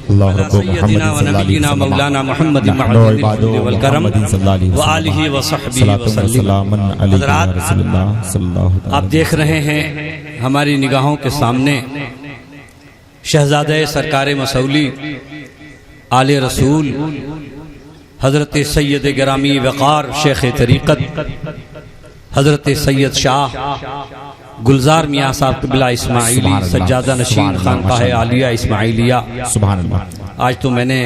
سیدنا و نبینا مولانا محمد والکرم وآلہ وصحبہ وسلم۔ حضرات، آپ دیکھ رہے ہیں ہماری نگاہوں کے سامنے شہزادہ سرکار مسولی آل رسول حضرت سید گرامی وقار شیخ طریقت حضرت سید شاہ گلزار میاں صاحب قبلہ اسماعیلی سجادہ نشین خانقاہ عالیہ اسماعیلیہ۔ سبحان اللہ۔ آج تو میں نے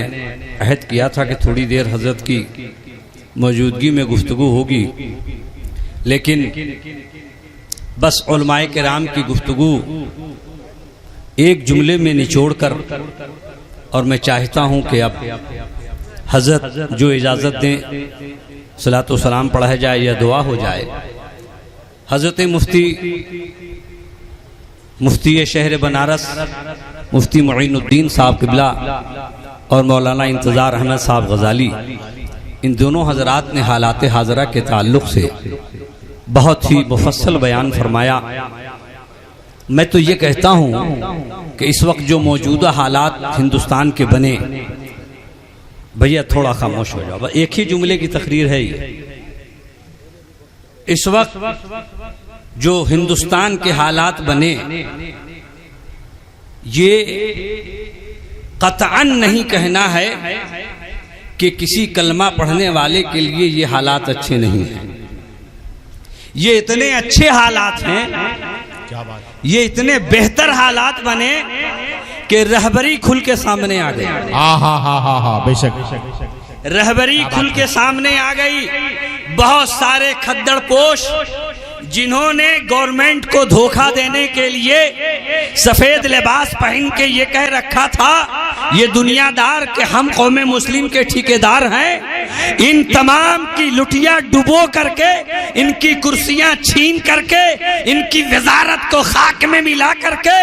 عہد کیا تھا کہ تھوڑی دیر حضرت کی موجودگی میں گفتگو ہوگی، لیکن بس علماء کرام کی گفتگو ایک جملے میں نچوڑ کر، اور میں چاہتا ہوں کہ اب حضرت جو اجازت دیں صلاۃ و سلام پڑھا جائے یا دعا ہو جائے۔ حضرت مفتی شہر بنارس مفتی معین الدین صاحب قبلہ اور مولانا انتظار احمد صاحب غزالی، ان دونوں حضرات نے حالات حاضرہ کے تعلق سے بہت ہی مفصل بیان فرمایا۔ میں تو یہ کہتا ہوں کہ اس وقت جو موجودہ حالات ہندوستان کے بنے، بھیا تھوڑا خاموش ہو جاؤ، ایک ہی جملے کی تقریر ہے یہ۔ اس وقت جو ہندوستان کے حالات بنے، یہ قطعاً نہیں کہنا ہے کہ کسی کلمہ پڑھنے والے کے لیے یہ حالات اچھے نہیں ہیں۔ یہ اتنے اچھے حالات ہیں، یہ اتنے بہتر حالات بنے کہ رہبری کھل کے سامنے آ گئی۔ بے شک رہبری کھل کے سامنے آ گئی۔ بہت سارے کھدڑ پوش جنہوں نے گورنمنٹ کو دھوکہ دینے کے لیے سفید لباس پہن کے یہ کہہ رکھا تھا یہ دنیا دار کہ ہم قوم مسلم کے ٹھیکیدار ہیں، ان تمام کی لٹیا ڈبو کر کے، ان کی کرسیاں چھین کر کے، ان کی وزارت کو خاک میں ملا کر کے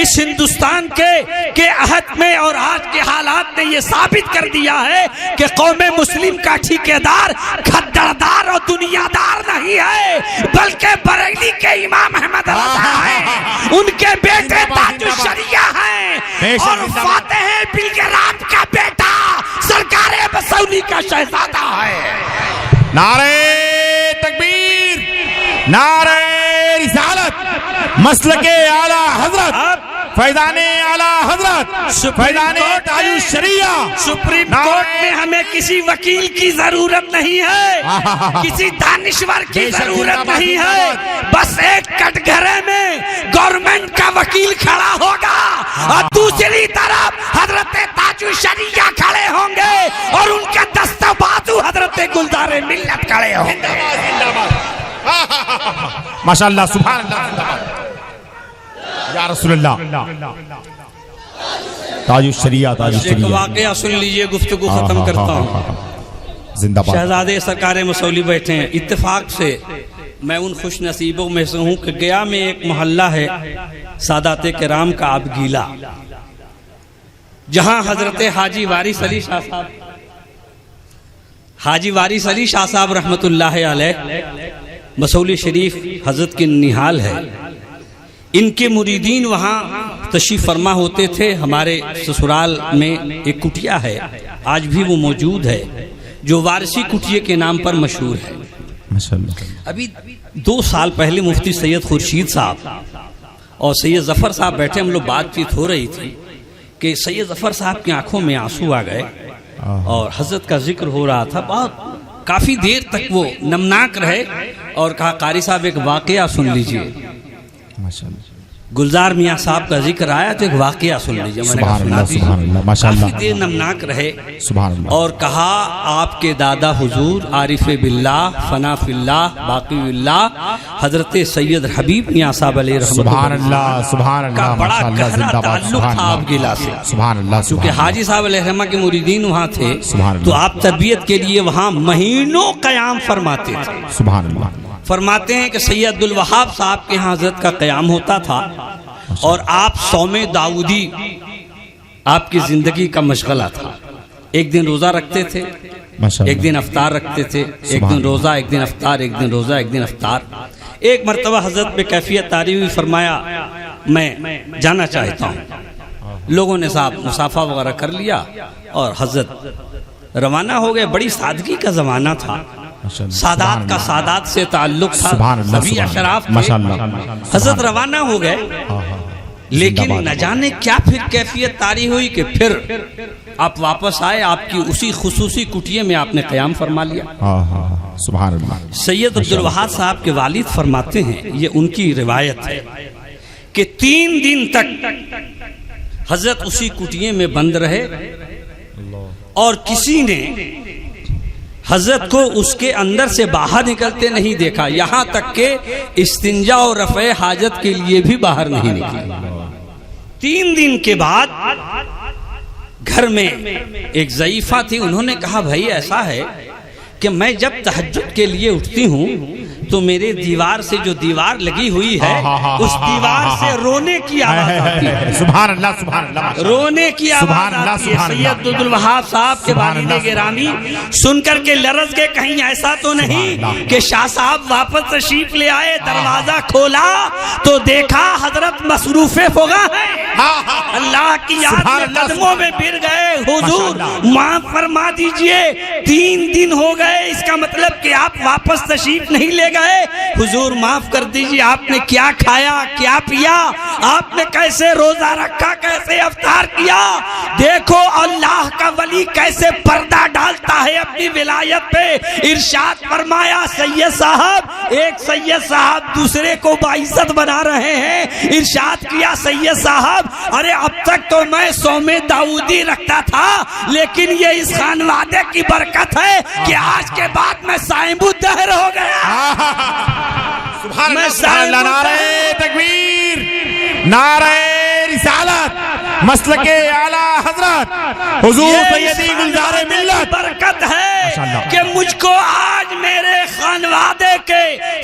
اس ہندوستان کے عہد میں اور آج کے حالات نے یہ ثابت کر دیا ہے کہ قوم مسلم کا ٹھیکیدار کھدڑدار اور دنیا دار نہیں ہے، بلکہ بریلی کے امام احمد رضا ہیں، ان کے بیٹے تاج الشریعہ ہیں، اور فاتح بلگرام کا بیٹا سرکار مسولی کا شہزادہ ہے۔ نعرہ تکبیر، نعرہ رسالت، مسلک اعلی حضرت، فیضان اعلی حضرت، فیضان تاج الشریعہ۔ سپریم کورٹ میں ہمیں کسی وکیل کی ضرورت نہیں ہے، کسی دانشور کی ضرورت نہیں ہے، بس ایک کٹ گھرے میں گورنمنٹ کا وکیل کھڑا ہوگا اور دوسری طرف حضرت تاج الشریعہ کھڑے ہوں گے اور ان کے دست و بازو حضرت گلزار ملت کھڑے ہوں گے۔ ماشاءاللہ، سبحان اللہ، یا رسول اللہ، تاج الشریعہ، تاج الشریعہ۔ ایک واقعہ سن لیجئے، گفتگو ختم کرتا ہوں۔ زندہ باد۔ شہزادے سرکار مسولی بیٹھے ہیں۔ اتفاق سے میں ان خوش نصیبوں میں سے ہوں کہ گیا میں ایک محلہ ہے سادات کرام کا آبگیلا، جہاں حضرت حاجی وارث علی شاہ صاحب رحمت اللہ علیہ مسولی شریف حضرت کی ننیحال ہے۔ ان کے مریدین وہاں تشریف فرما ہوتے تھے۔ ہمارے سسرال میں ایک کٹیا ہے، آج بھی وہ موجود ہے، جو وارثی کٹیے کے نام پر مشہور ہے۔ ابھی 2 سال پہلے مفتی سید خورشید صاحب اور سید ظفر صاحب بیٹھے، ہم لوگ بات چیت ہو رہی تھی کہ سید ظفر صاحب کی آنکھوں میں آنسو آ گئے اور حضرت کا ذکر ہو رہا تھا۔ بہت کافی دیر تک وہ نمناک رہے اور کہا قاری صاحب ایک واقعہ سن لیجئے۔ گلزار میاں صاحب کا ذکر آیا تو ایک واقعہ سن لیجئے۔ سبحان اللہ، ماشاءاللہ۔ کافی دیر نمناک رہے سبحان اللہ، اور کہا آپ کے دادا حضور عارف باللہ، فنا فی اللہ، باقی اللہ، حضرت سید حبیب میاں صاحب علیہ رحمۃ سبحان اللہ، سبحان اللہ، کا بڑا ماشاءاللہ، گہرا زندہ باد، تعلق تھا آپ گلا سے۔ سبحان اللہ، کیونکہ حاجی صاحب علیہ رحمہ کے مریدین وہاں تھے سبحان تو اللہ، آپ تربیت کے لیے وہاں مہینوں قیام فرماتے تھے۔ سبحان اللہ۔ فرماتے ہیں کہ سید عبدالوہاب صاحب کے ہاں حضرت کا قیام ہوتا تھا اور آپ صوم داؤدی آپ کی زندگی کا مشغلہ تھا۔ ایک دن روزہ رکھتے تھے، ایک دن افطار رکھتے تھے، ایک دن روزہ، ایک دن افطار، ایک دن روزہ، ایک دن افطار۔ ایک مرتبہ حضرت پہ کیفیت طاری ہوئی، فرمایا میں جانا چاہتا ہوں۔ لوگوں نے صاحب مصافحہ وغیرہ کر لیا اور حضرت روانہ ہو گئے. بڑی سادگی کا زمانہ تھا, سادات کا سادات سے تعلق تھا, سبھی اشراف تھے. حضرت روانہ ہو گئے, لیکن نہ جانے کیا پھر کیفیت طاری ہوئی کہ پھر آپ واپس آئے. آپ کی اسی خصوصی کٹیے میں آپ نے قیام فرما لیا. سبحان اللہ. سید عبدالوہاب صاحب کے والد فرماتے ہیں, یہ ان کی روایت ہے کہ 3 دن تک حضرت اسی کٹیے میں بند رہے اور کسی نے حضرت کو اس کے اندر سے باہر نکلتے نہیں دیکھا, یہاں تک کہ استنجا اور رفع حاجت کے لیے بھی باہر نہیں نکلے. 3 دن کے بعد گھر میں ایک ضعیفہ تھی, انہوں نے کہا بھائی ایسا ہے کہ میں جب تہجد کے لیے اٹھتی ہوں تو میرے دیوار سے جو دیوار لگی ہوئی ہے اس دیوار سے رونے کی آواز آتی ہے. سبحان اللہ سبحان اللہ. رونے کی آواز آتی ہے. سید عبدالوہاب صاحب کے والد گرامی سن کر کے لرز کے, کہیں ایسا تو نہیں کہ شاہ صاحب واپس تشریف لے آئے, دروازہ کھولا تو دیکھا حضرت مصروف فغا ہے, اللہ کی یاد میں قدموں میں گر گئے. حضور معاف فرما دیجئے, 3 دن ہو گئے, اس کا مطلب کہ آپ واپس تشریف نہیں لے گئے. حضور معاف کر دیجئے, آپ نے کیا کھایا, کیا پیا, آپ نے کیسے روزہ رکھا, کیسے افطار کیا. دیکھو اللہ کا ولی کیسے پردہ ڈالتا ہے اپنی ولایت پہ. ارشاد فرمایا سید صاحب, ایک سید صاحب دوسرے کو باعزت بنا رہے ہیں. ارشاد کیا سید صاحب ارے اب تک تو میں صوم داؤدی رکھتا تھا, لیکن یہ اس خانوادے کی برکت ہے کہ آج کے بعد میں صائم الدہر ہو گیا. سبحان اللہ. نعرہ تکبیر, نعرہ رسالت, مسلک اعلیٰ حضرت حضور سیدی گلزار ملت. برکت ہے کہ مجھ کو آج میرے خانوادے کے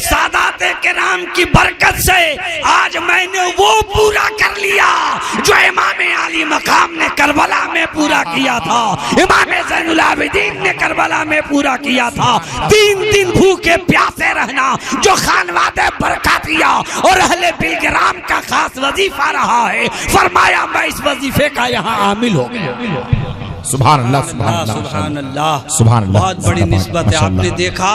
سادات کرام کی برکت سے آج میں نے وہ پورا کر لیا جو امام علی مقام نے کربلا میں پورا کیا تھا, امام زین العابدین نے کربلا میں پورا کیا تھا. 3 دن بھوکے پیاسے رہنا جو خانوادے برکاتیہ اور اہل بلگرام کا خاص وظیفہ رہا ہے, فرمایا میں اس وظیفے کا یہاں عامل ہو گیا. سبحان اللہ سبحان اللہ سبحان اللہ. سبحان اللہ. بہت بڑی نسبت ہے. آپ نے دیکھا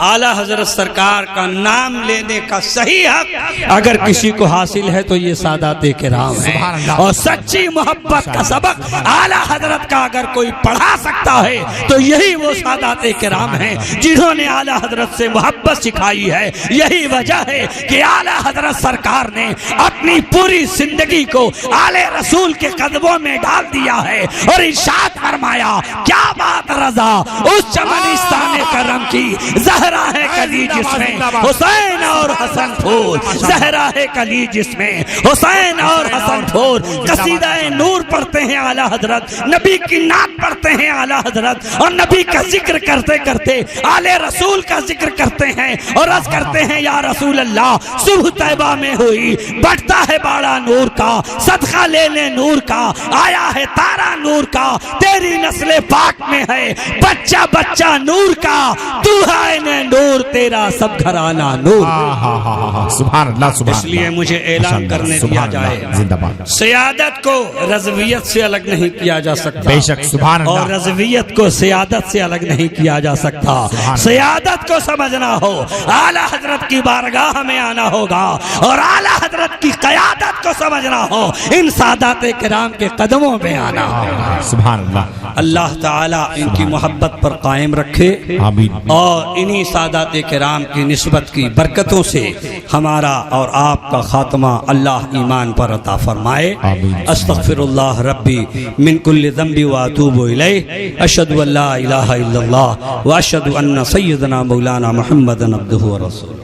اعلیٰ حضرت سرکار کا نام لینے کا صحیح حق اگر کسی کو حاصل ہے تو یہ سادات کرام ہیں, اور سچی محبت کا سبق اعلیٰ حضرت کا اگر کوئی پڑھا سکتا ہے تو یہی وہ سادات کرام ہیں جنہوں نے اعلیٰ حضرت سے محبت سکھائی ہے. یہی وجہ ہے کہ اعلیٰ حضرت سرکار نے اپنی پوری زندگی کو آلِ رسول کے قدموں میں ڈال دیا ہے, اور ارشاد فرمایا کیا بات رضا اس چمنستان کرم کی, زہرا ہے کلی جس میں حسین اور حسن پھول, زہرا ہے کلی جس میں حسین اور حسن پھول. قصیدہ نور پڑھتے ہیں اعلیٰ حضرت, نبی کی نعت پڑھتے ہیں اعلیٰ حضرت, اور نبی کا ذکر کرتے کرتے آل رسول کا ذکر کرتے ہیں اور عرض کرتے ہیں یا رسول اللہ صبح طیبہ میں ہوئی, بڑھتا ہے باڑا نور کا, صدقہ لے لے نور کا, آیا ہے تارا نور کا, تیری نسل پاک میں ہے بچہ بچہ نور کا, تو ہے نور تیرا سب گھرانہ نور. سبحان اللہ سبحان. اس لیے مجھے اعلان کرنے دیا جائے, سیادت کو رضویت سے الگ نہیں کیا جا سکتا, بے شک سبحان اللہ, اور رضویت کو سیادت سے الگ نہیں کیا جا سکتا. سیادت کو سمجھنا ہو اعلیٰ حضرت کی بارگاہ میں آنا ہوگا, اور اعلیٰ حضرت کی قیادت کو سمجھنا ہو ان سادات کرام کے قدموں میں آنا ہوگا. سبحان اللہ. اللہ تعالیٰ ان کی محبت پر قائم رکھے, اور انہی سادات کرام کی نسبت کی برکتوں سے ہمارا اور آپ کا خاتمہ اللہ ایمان پر عطا فرمائے. استغفر اللہ ربی من کل ذنب واتوب الیہ, اشہد ان لا الہ الا اللہ واشہد ان سیدنا مولانا محمد عبدہ ورسولہ.